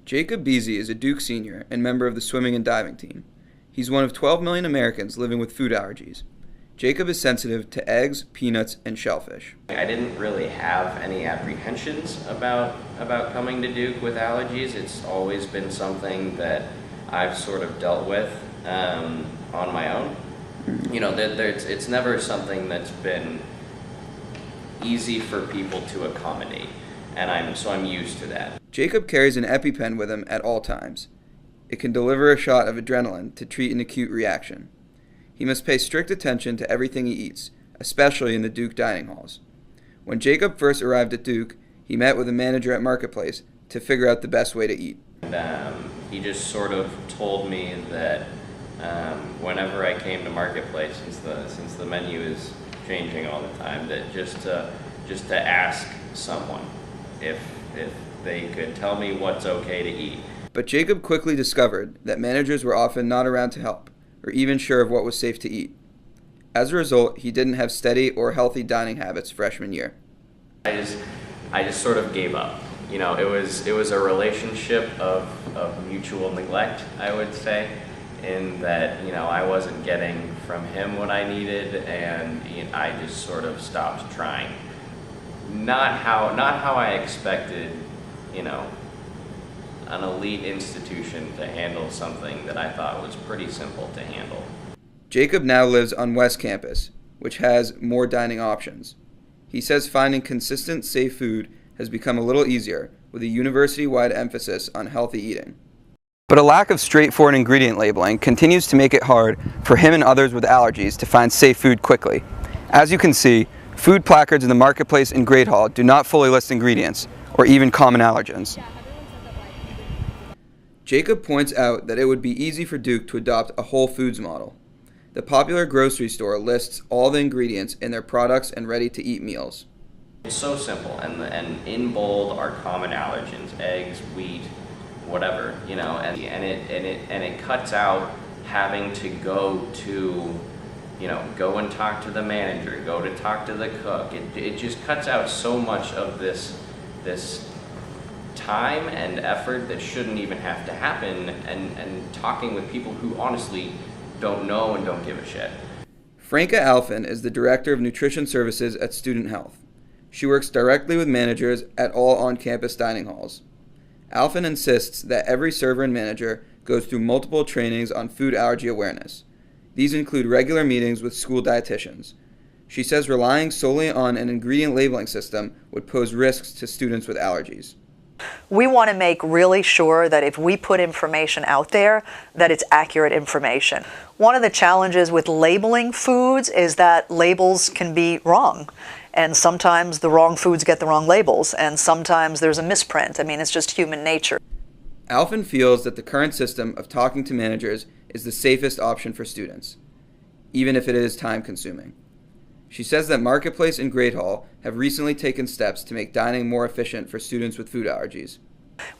Jacob Beasy is a Duke senior and member of the swimming and diving team. He's one of 12 million Americans living with food allergies. Jacob is sensitive to eggs, peanuts, and shellfish. I didn't really have any apprehensions about coming to Duke with allergies. It's always been something that I've sort of dealt with on my own. You know, it's never something that's been easy for people to accommodate, and I'm used to that. Jacob carries an EpiPen with him at all times. It can deliver a shot of adrenaline to treat an acute reaction. He must pay strict attention to everything he eats, especially in the Duke dining halls. When Jacob first arrived at Duke, he met with a manager at Marketplace to figure out the best way to eat. He just sort of told me that whenever I came to Marketplace, since the menu is changing all the time, that just to ask someone if they could tell me what's okay to eat. But Jacob quickly discovered that managers were often not around to help, or even sure of what was safe to eat. As a result, he didn't have steady or healthy dining habits freshman year. I just sort of gave up. You know, it was a relationship of mutual neglect, I would say, in that, you know, I wasn't getting from him what I needed, and I just sort of stopped trying. Not how I expected, you know, an elite institution to handle something that I thought was pretty simple to handle. Jacob now lives on West Campus, which has more dining options. He says finding consistent, safe food has become a little easier with a university-wide emphasis on healthy eating. But a lack of straightforward ingredient labeling continues to make it hard for him and others with allergies to find safe food quickly. As you can see, food placards in the Marketplace and Great Hall do not fully list ingredients or even common allergens. Jacob points out that it would be easy for Duke to adopt a Whole Foods model. The popular grocery store lists all the ingredients in their products and ready-to-eat meals. It's so simple, and in bold are common allergens: eggs, wheat, whatever, you know, and it cuts out having to go and talk to the manager, go to talk to the cook. It just cuts out so much of this time and effort that shouldn't even have to happen, and talking with people who honestly don't know and don't give a shit. Franca Alphen is the Director of Nutrition Services at Student Health. She works directly with managers at all on-campus dining halls. Alphen insists that every server and manager goes through multiple trainings on food allergy awareness. These include regular meetings with school dietitians. She says relying solely on an ingredient labeling system would pose risks to students with allergies. We want to make really sure that if we put information out there, that it's accurate information. One of the challenges with labeling foods is that labels can be wrong. And sometimes the wrong foods get the wrong labels, and sometimes there's a misprint. I mean, it's just human nature. Alphen feels that the current system of talking to managers is the safest option for students, even if it is time-consuming. She says that Marketplace and Great Hall have recently taken steps to make dining more efficient for students with food allergies.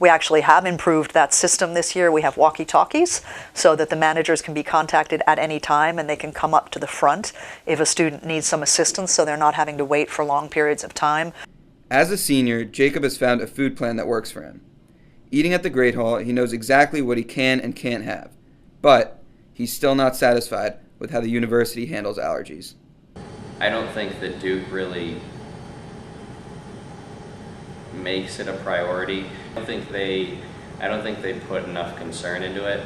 We actually have improved that system this year. We have walkie-talkies so that the managers can be contacted at any time, and they can come up to the front if a student needs some assistance, so they're not having to wait for long periods of time. As a senior, Jacob has found a food plan that works for him. Eating at the Great Hall, he knows exactly what he can and can't have, but he's still not satisfied with how the university handles allergies. I don't think that Duke really makes it a priority. I don't think they put enough concern into it.